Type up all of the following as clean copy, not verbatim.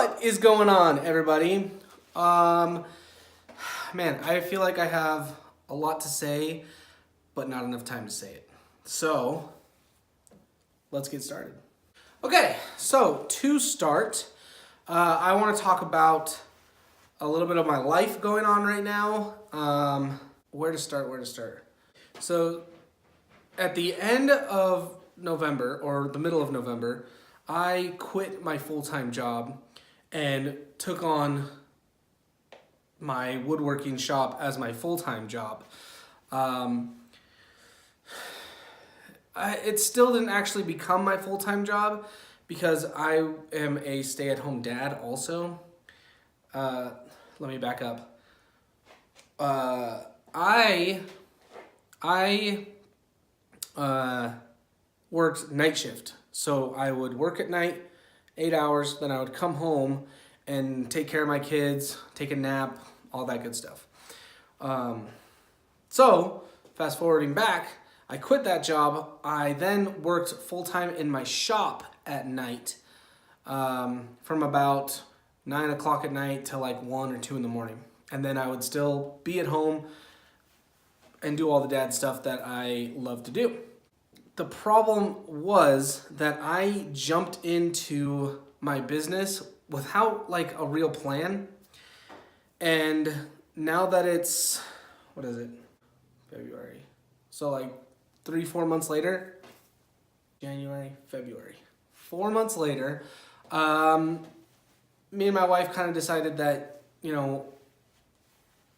What is going on, everybody? Man, I feel like I have a lot to say, but not enough time to say it. So, let's get started. Okay, so to start, I want to talk about a little bit of my life going on right now. Where to start? So, at the end of November, or the middle of November, I quit my full-time job and took on my woodworking shop as my full-time job. It still didn't actually become my full-time job because I am a stay-at-home dad also. Let me back up. I worked night shift. So I would work at night, 8 hours, then I would come home and take care of my kids, take a nap, all that good stuff. So fast forwarding back, I quit that job. I then worked full-time in my shop at night from about 9 o'clock at night till like 1 or 2 in the morning. And then I would still be at home and do all the dad stuff that I love to do. The problem was that I jumped into my business without like a real plan. And now that it's, what is it? February. So like 3-4 months later, January, February. 4 months later, me and my wife kind of decided that,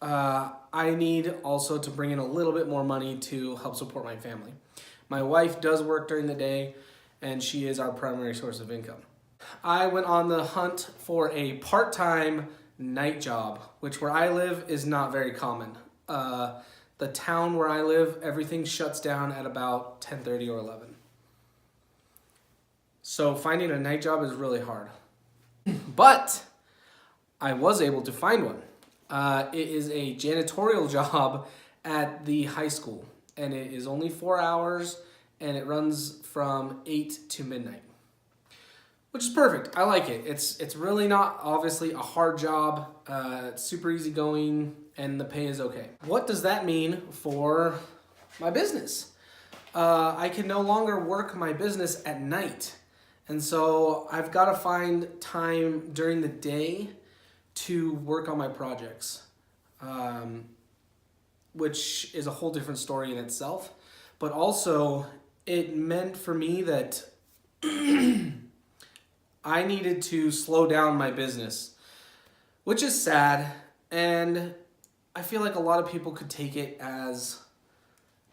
I need also to bring in a little bit more money to help support my family. My wife does work during the day, and she is our primary source of income. I went on the hunt for a part-time night job, which where I live is not very common. The town where I live, everything shuts down at about 10:30 or 11. So finding a night job is really hard. But I was able to find one. It is a janitorial job at the high school. And it is only 4 hours, and it runs from 8 to midnight, which is perfect. I like it. It's really not obviously a hard job. It's super easygoing, and the pay is okay. What does that mean for my business? I can no longer work my business at night, and so I've got to find time during the day to work on my projects. Which is a whole different story in itself. But also, it meant for me that I needed to slow down my business, which is sad. And I feel like a lot of people could take it as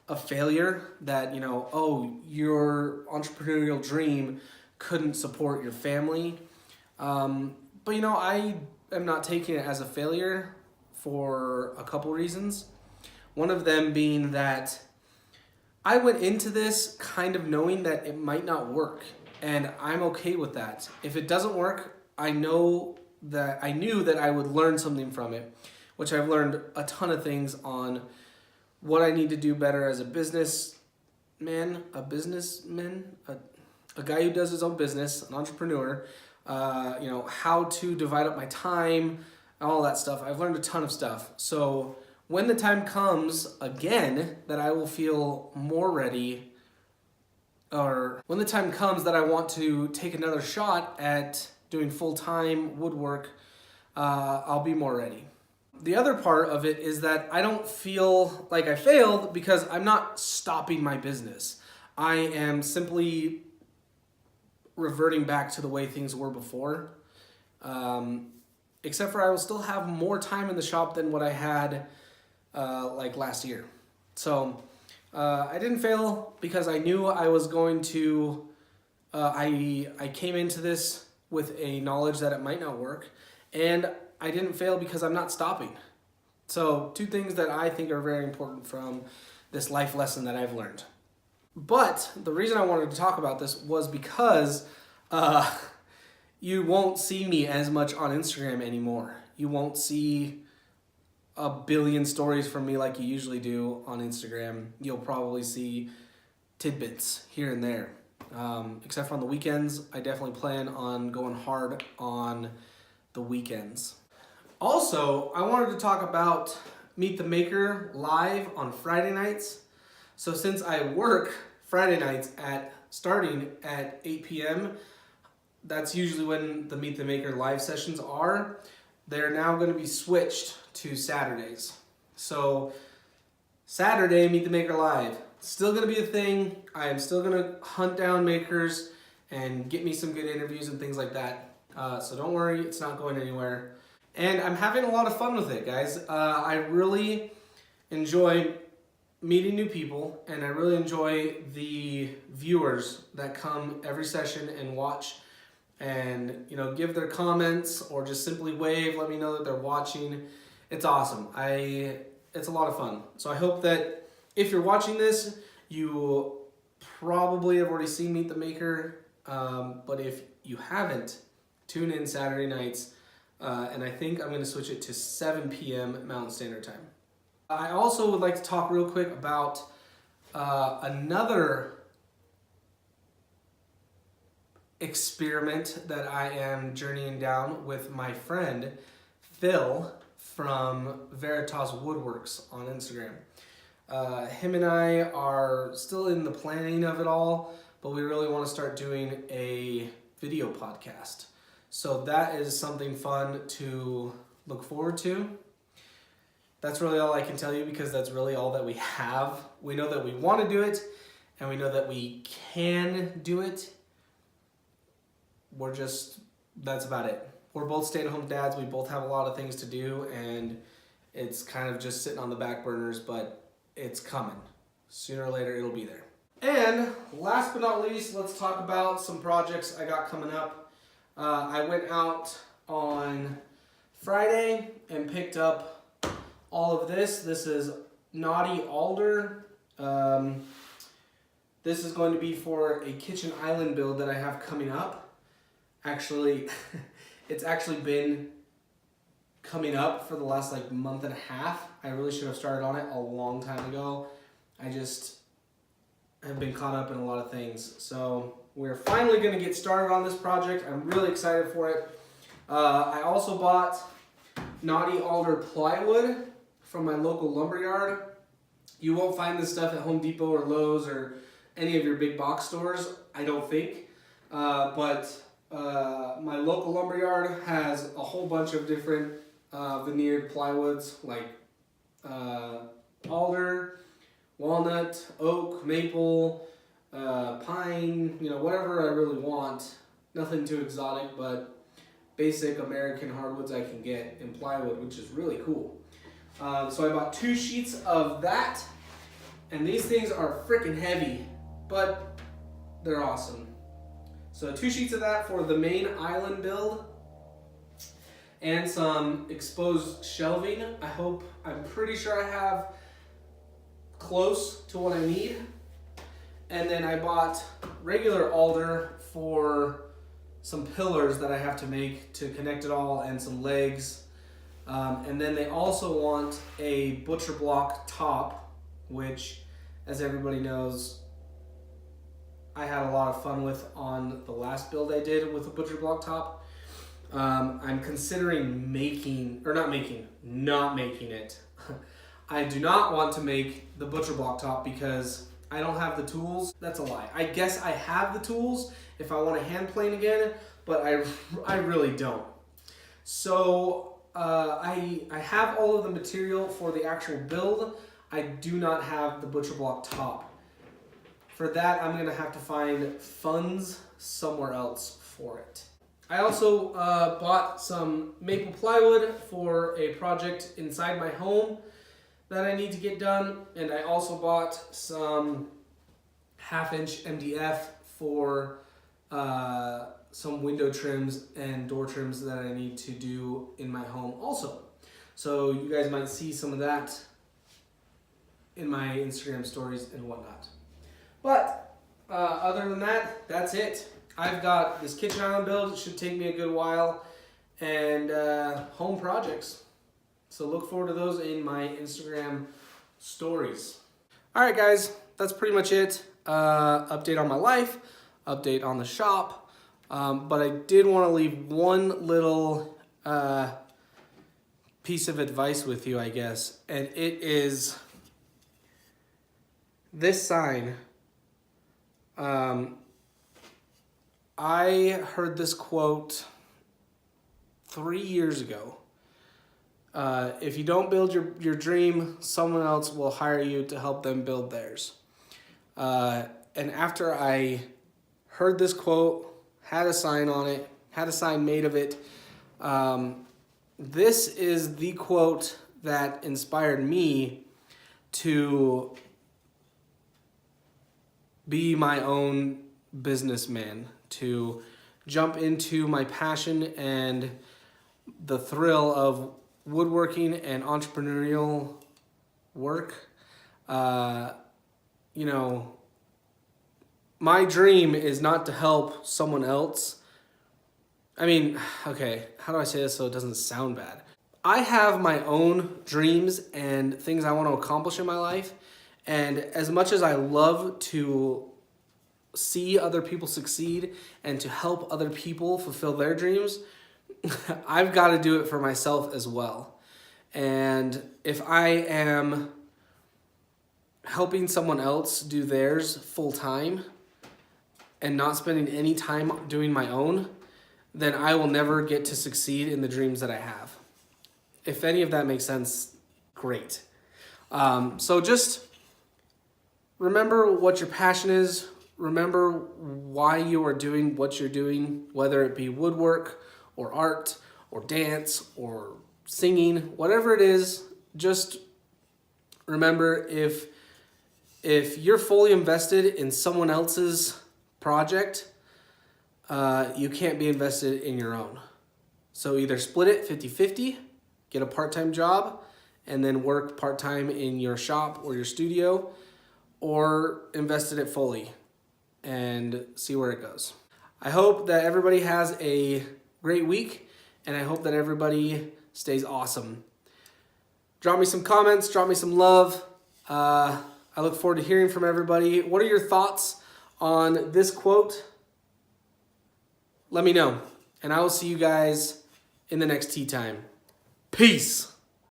a failure that, your entrepreneurial dream couldn't support your family. But, I am not taking it as a failure for a couple reasons. One of them being that I went into this kind of knowing that it might not work, and I'm okay with that. If it doesn't work, I knew that I would learn something from it, which I've learned a ton of things on what I need to do better as a businessman, a guy who does his own business, an entrepreneur, how to divide up my time, all that stuff. I've learned a ton of stuff. So when the time comes again that I will feel more ready, or when the time comes that I want to take another shot at doing full-time woodwork, I'll be more ready. The other part of it is that I don't feel like I failed because I'm not stopping my business. I am simply reverting back to the way things were before, except for I will still have more time in the shop than what I had like last year. So I didn't fail because I knew I was going to, I came into this with a knowledge that it might not work, and I didn't fail because I'm not stopping. So 2 things that I think are very important from this life lesson that I've learned. But the reason I wanted to talk about this was because you won't see me as much on Instagram anymore. You won't see a billion stories from me like you usually do on Instagram. You'll probably see tidbits here and there. Except for on the weekends, I definitely plan on going hard on the weekends. Also, I wanted to talk about Meet the Maker live on Friday nights. So since I work Friday nights starting at 8 p.m., that's usually when the Meet the Maker live sessions are. They're now going to be switched to Saturdays. So Saturday, Meet the Maker live. Still going to be a thing. I am still going to hunt down makers and get me some good interviews and things like that. So don't worry, it's not going anywhere. And I'm having a lot of fun with it, guys. I really enjoy meeting new people, and I really enjoy the viewers that come every session and watch and, you know, give their comments or just simply wave, let me know that they're watching. It's awesome. It's a lot of fun. So I hope that if you're watching this, you probably have already seen Meet the Maker, but if you haven't, tune in Saturday nights, and I think I'm going to switch it to 7 p.m. Mountain Standard Time. I also would like to talk real quick about another experiment that I am journeying down with my friend Phil from Veritas Woodworks on Instagram. Him and I are still in the planning of it all, but we really want to start doing a video podcast. So that is something fun to look forward to. That's really all I can tell you, because that's really all that we have. We know that we want to do it, and we know that we can do it. That's about it. We're both stay-at-home dads. We both have a lot of things to do, and it's kind of just sitting on the back burners, but it's coming. Sooner or later, it'll be there. And last but not least, let's talk about some projects I got coming up. I went out on Friday and picked up all of this. This is Naughty Alder. This is going to be for a kitchen island build that I have coming up. Actually, it's actually been coming up for the last month and a half. I really should have started on it a long time ago. I just have been caught up in a lot of things. So we're finally going to get started on this project. I'm really excited for it. I also bought Naughty Alder plywood from my local lumberyard. You won't find this stuff at Home Depot or Lowe's or any of your big box stores, I don't think. But my local lumberyard has a whole bunch of different veneered plywoods, like alder, walnut, oak, maple, pine, whatever I really want. Nothing too exotic, but basic American hardwoods I can get in plywood, which is really cool. So I bought 2 sheets of that, and these things are freaking heavy, but they're awesome. So 2 sheets of that for the main island build, and some exposed shelving. I'm pretty sure I have close to what I need. And then I bought regular alder for some pillars that I have to make to connect it all, and some legs. And then they also want a butcher block top, which, as everybody knows, I had a lot of fun with on the last build I did with a butcher block top. I'm considering not making it. I do not want to make the butcher block top because I don't have the tools. That's a lie. I guess I have the tools if I want to hand plane again, but I really don't. So I have all of the material for the actual build. I do not have the butcher block top. For that, I'm going to have to find funds somewhere else for it. I also bought some maple plywood for a project inside my home that I need to get done. And I also bought some 1/2-inch MDF for some window trims and door trims that I need to do in my home also. So you guys might see some of that in my Instagram stories and whatnot. But other than that, that's it. I've got this kitchen island build. It should take me a good while. And home projects. So look forward to those in my Instagram stories. All right, guys. That's pretty much it. Update on my life. Update on the shop. But I did want to leave one little piece of advice with you, I guess. And it is this sign. I heard this quote 3 years ago. If you don't build your dream, someone else will hire you to help them build theirs. And after I heard this quote, had a sign on it, had a sign made of it, this is the quote that inspired me to be my own businessman, to jump into my passion and the thrill of woodworking and entrepreneurial work. You know, my dream is not to help someone else. I mean, okay, how do I say this so it doesn't sound bad? I have my own dreams and things I want to accomplish in my life. And as much as I love to see other people succeed and to help other people fulfill their dreams, I've got to do it for myself as well. And if I am helping someone else do theirs full time and not spending any time doing my own, then I will never get to succeed in the dreams that I have. If any of that makes sense, great. So just remember what your passion is. Remember why you are doing what you're doing, whether it be woodwork or art or dance or singing, whatever it is. Just remember, if you're fully invested in someone else's project, you can't be invested in your own. So either split it 50-50, get a part-time job, and then work part-time in your shop or your studio, or invest in it fully and see where it goes. I hope that everybody has a great week, and I hope that everybody stays awesome. Drop me some comments, drop me some love. I look forward to hearing from everybody. What are your thoughts on this quote? Let me know, and I will see you guys in the next tea time. Peace.